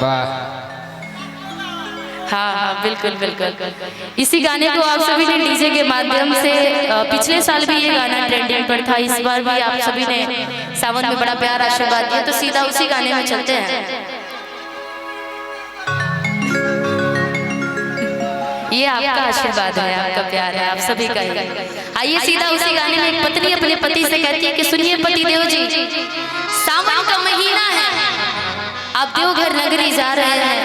वाह। हाँ हाँ बिल्कुल बिल्कुल। इसी गाने को आप सभी ने डीजे के माध्यम से पिछले साल भी ये गाना ट्रेंडिंग पर था, इस बार भी आप सभी ने सावन में बड़ा प्यार आशीर्वाद दिया, तो सीधा उसी गाने में चलते हैं। ये आपका आशीर्वाद है, आपका प्यार है, आप सभी का ही। आइए सीधा उसी गाने में एक पत्नी अपने पति से कहती है कि सुनिए पति देव जी, सावन का महीना है, आप देवघर नगरी जा रहे हैं,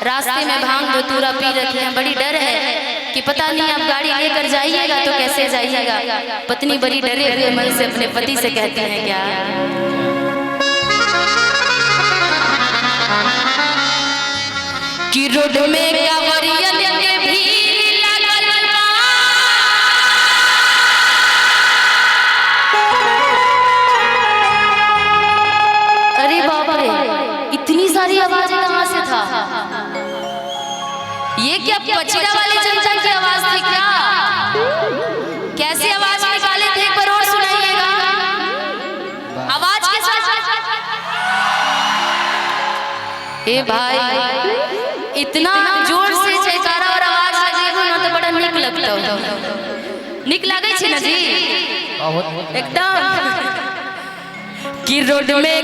रास्ते में भांग धतूरा पी रखे हैं, बड़ी डर है कि पता नहीं आप गाड़ी लेकर जाइएगा तो कैसे जाइएगा। पत्नी बड़ी डरे हुए मन से अपने पति से कहती है क्या कि रोड में कांवरियन के भीड़ लागल बा, अरे बाप रे इतनी सारी आवाजें कहाँ से था? ये क्या पचड़ा वाले जनता की आवाज थी क्या? कैसे आवाज निकाले थे, एक बार और सुनाइएगा आवाज के साथ। ए भाई इतना जोर से जयकारा और आवाज लगे हो ना तो बड़ा निक लगता हो, निक लगे छे ना जी एकदम कि रोड में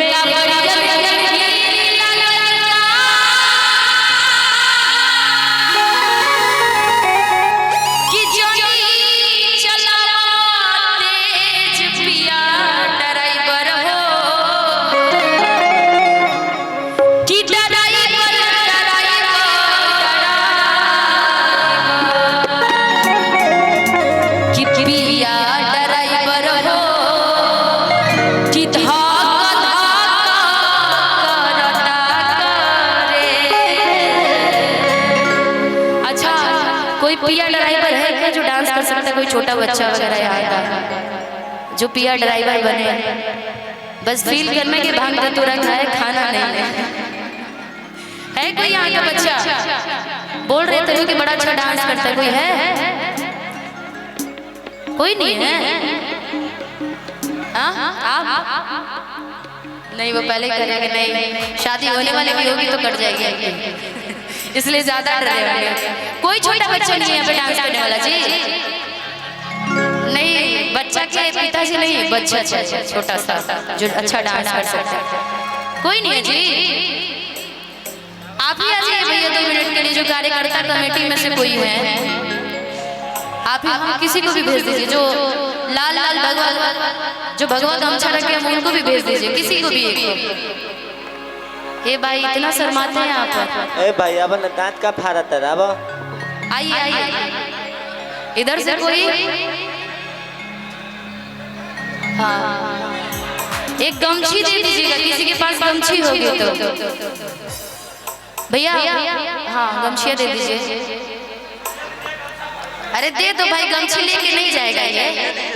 पिया ड्राइवर है क्या जो डांस कर सकता है? कोई छोटा बच्चा वगैरह यहाँ का जो पिया ड्राइवर बने, बस फील करना कि भांग धतूरा खाए, खाना नहीं है। कोई यहाँ का बच्चा बोल रहे थे कि बड़ा अच्छा डांस करता है, कोई है? कोई नहीं है? आप नहीं, वो पहले करेंगे, नहीं शादी होने वाली भी होगी तो कट जाएगी इसलिए ज्यादा डर रहे हैं। कोई छोटा बच्चा नहीं है यहाँ पे डांस करने वाला जी? नहीं, बच्चा के पिताजी नहीं, बच्चा छोटा सा जो अच्छा डांस कर सकता है, कोई नहीं है जी? आप ही आ जाइए भैया 2 मिनट के लिए, जो कार्यकर्ता कमेटी में से कोई है आप ही, हम किसी को भी भेज दीजिए, जो लाल लाल भगवा जो भगवा गमछा रखे हैं उनको भी भेज दीजिए, किसी को भी एक। ए भाई इतना शर्माते हैं आप? ए भाई अब दांत का फाड़ा था, अब आइए आइए इधर से कोई। हाँ एक गमछी दे दीजिएगा, किसी के पास गमछी होगी तो भैया। हाँ गमछिया दे दीजिए। अरे दे दो भाई, गमछी लेके नहीं जाएगा ये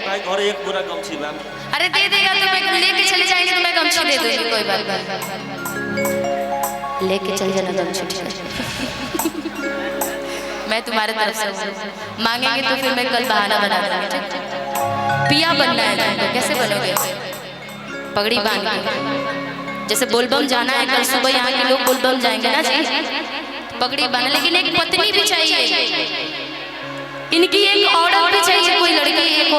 भाई, घर एक पूरा गमछी बा। अरे दे देगा तो मैं लेके चले जाएंगे तो मैं गमछी दे दूंगी, कोई बात नहीं, लेके चल जाना गमछी मैं तुम्हारे तरफ से मांगेंगे तो फिर मैं कल बहाना बना दूंगी। पिया बनना है तुमको, कैसे बनोगे? पगड़ी बांध के, जैसे बोलबम जाना है कल सुबह, यहाँ के लोग बोलबम जाएंगे ना जी, पगड़ी बांध। लेकिन एक पत्नी भी चाहिए इनकी, एक औरत भी चाहिए, कोई लड़की, एक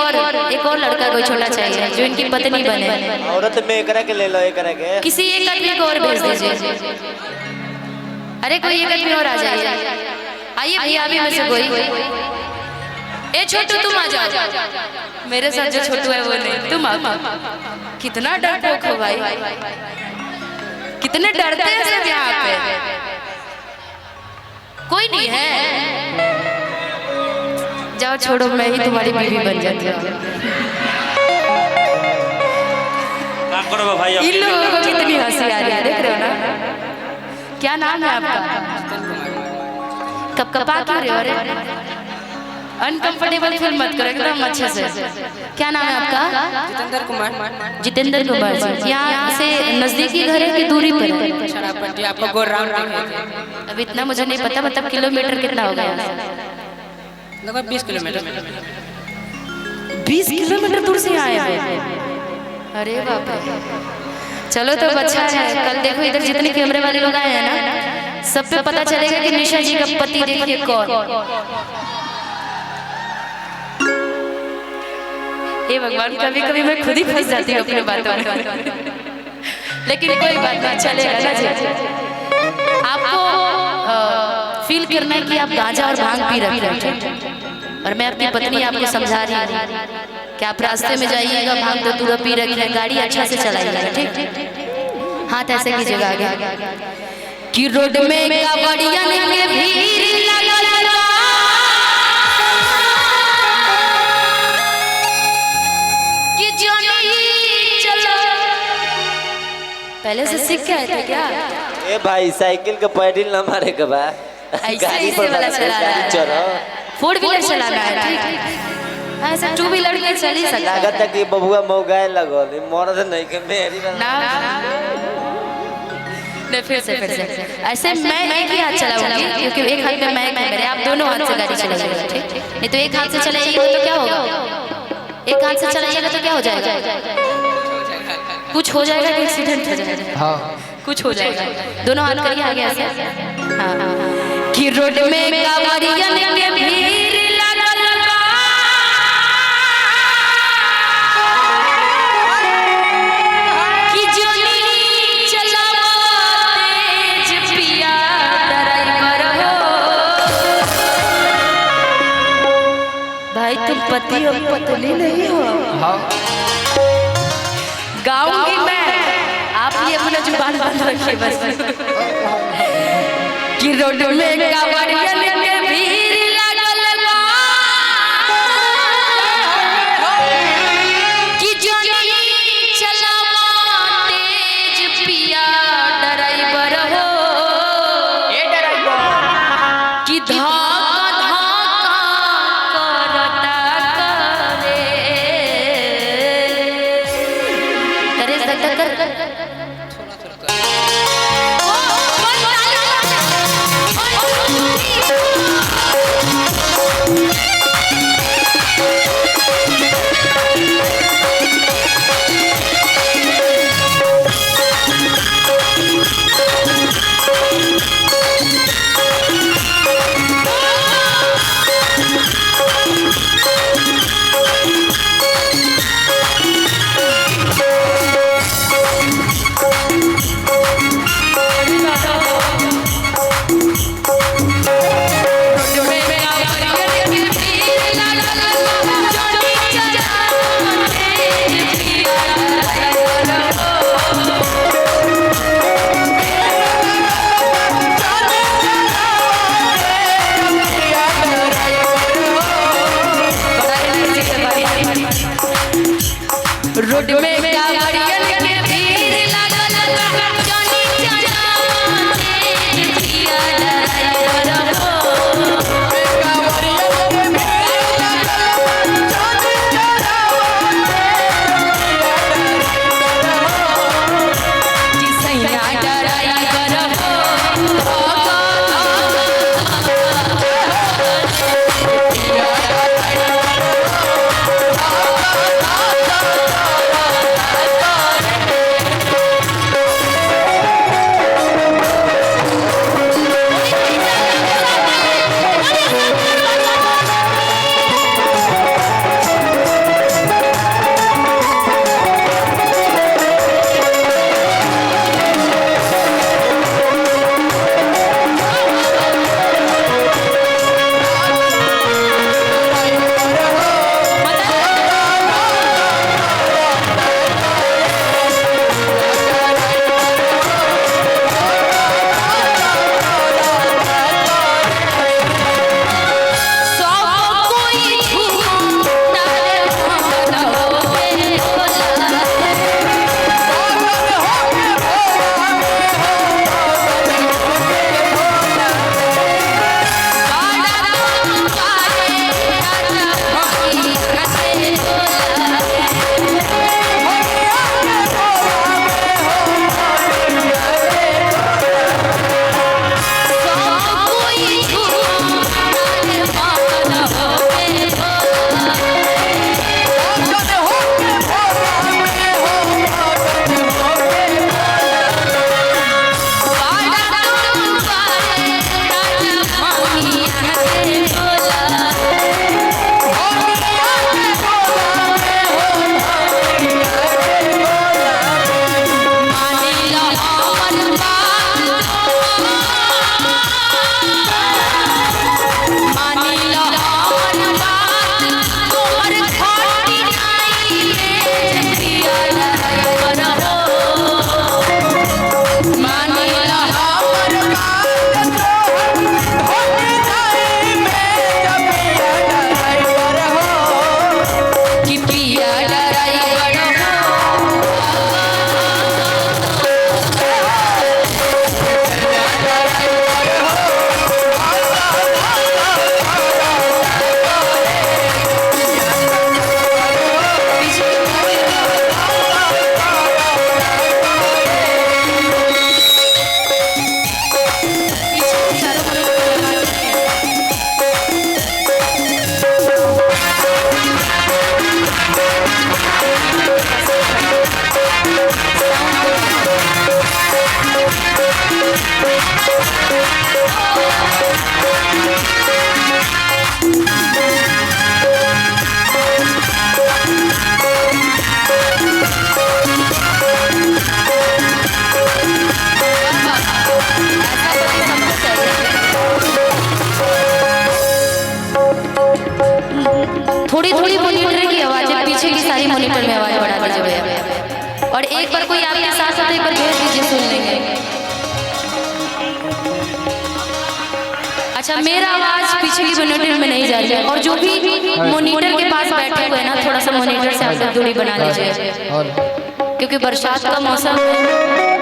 और लड़का, कोई छोटा चाहिए जो इनकी पत्नी बने। औरत में एकरा के ले लो, एकरा के किसी एक आदमी को और भेज दीजिए। अरे कोई एक आदमी और आ जाइए, आइए भैया अभी में से कोई। ए छोटू तुम आ जाओ, मेरे साथ जो छोटू है वो नहीं, तुम आओ। कितना डरपोक हो भाई, कितने डरते हैं सब यहाँ पे। कोई नहीं है? जाओ छोड़ो, मैं ही तुम्हारी बीवी बन जाती हूँ। इन लोगों को कितनी हंसी आ रही है, देख रहे हो ना? क्या नाम है आपका? कपकपा क्यों रहे हो? अरे अनकंफर्टेबल फील मत करो, एकदम अच्छे से। क्या नाम है आपका? जितेंद्र कुमार। जितेंद्र कुमार जी, यहाँ से नजदीकी घर है कि दूरी पर है? शराबपट्टी, आपको गोर राउंड। अब इतना मुझे नहीं पता, मतलब किलोमीटर कितना होगा? लगभग 20 किलोमीटर। 20 किलोमीटर दूर से आए हैं? अरे बाप रे। चलो तो अच्छा है। कल देखो इधर जितने कैमरे वाले लोग आए हैं ना, सब पे पता चलेगा कि निशा जी का पति देखिए कौन। हे भगवान, कभी कभी मैं खुद ही फंस जाती हूँ अपनी बातों में, लेकिन कोई बात नहीं, चलेगा ना जी। आपको फील करना है कि आप गांजा और भांग पी रहे हैं, और मैं अपनी पत्नी आपको समझा रही हूँ कि आप रास्ते में जाइएगा, भांग तो तुरंत पी रखी है, गाड़ी अच्छा से चलाइएगा, ठीक। हाथ ऐसे कीजिएगा आगे कि रोड में कावड़िया के भीड़ लगल बा, कि जोनी चलो। पहले से सीख के आए थे क्या? ए भाई साइकिल का पैडल ना मारे के बा, गाड़ी पर वाला चला रहा है, चलो। फोर व्हीलर चलाना है, ठीक। ऐसे टू व्हीलर में चल ही सकता है। लागत है कि बबुआ मौगाए लगल, मरद नहीं के मेरी ना नहीं, फिर से ऐसे मैं एक ही हाथ चलाऊंगी, क्योंकि एक हाथ में मैं मेरे, आप दोनों हाथ से गाड़ी चलाइएगा, ठीक। नहीं तो एक हाथ से चलाइएगा तो क्या होगा? एक हाथ से चलाइएगा तो क्या हो जाएगा? कुछ हो जाएगा कि एक्सीडेंट हो जाएगा? हाँ, कुछ हो जाएगा। दोनों हाथ करिए आगे ऐसे। हाँ, कि रोड में कावड़िया के भीड़ लगल बा, कि जोनी चलावा तेज पिया ड्राइवर हो। भाई तुम पति और पत्नी नहीं हो? गाऊंगी मैं, आप ही अपना जुबान बंद रखिए बस। कि रोड में कावड़िया के भीड़ लगल बा, कि जोनी चलावा तेज पिया ड्राइवर हो। कि धक्का करता करे कर और एक बार कोई आपके साथ साथ एक बार भेज दीजिए, सुन लेंगे। अच्छा, मेरा आवाज पीछे की मॉनिटर में नहीं जा रही है, और जो भी मॉनिटर के पास बैठे हुए हैं ना, थोड़ा सा मॉनिटर से आप लोग दूरी बना लीजिए, क्योंकि बरसात का मौसम है।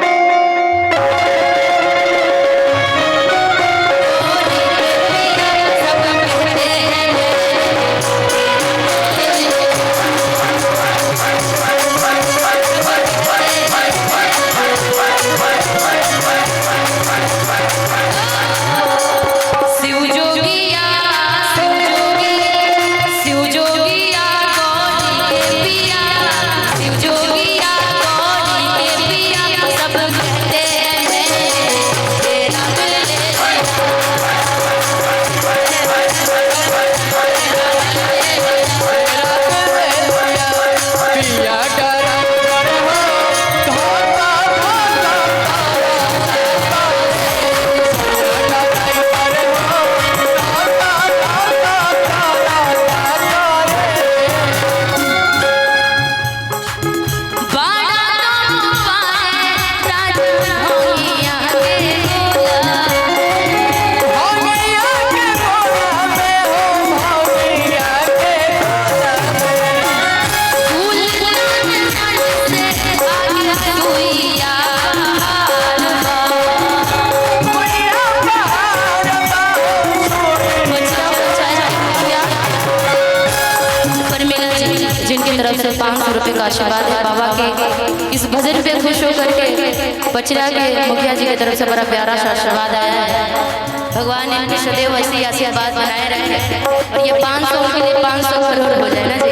तरफ से 500 रुपये का आशीर्वाद है। बाबा के इस भजन पे खुश होकर के बचरा के मुखिया जी की तरफ से बड़ा प्यारा सा आशीर्वाद आया है। भगवान इनके सदैव ऐसी आशीर्वाद बनाए रखे, और ये 500 के लिए 500 करोड़ हो जाए ना जी।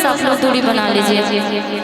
आप लोग दूरी बना लीजिए।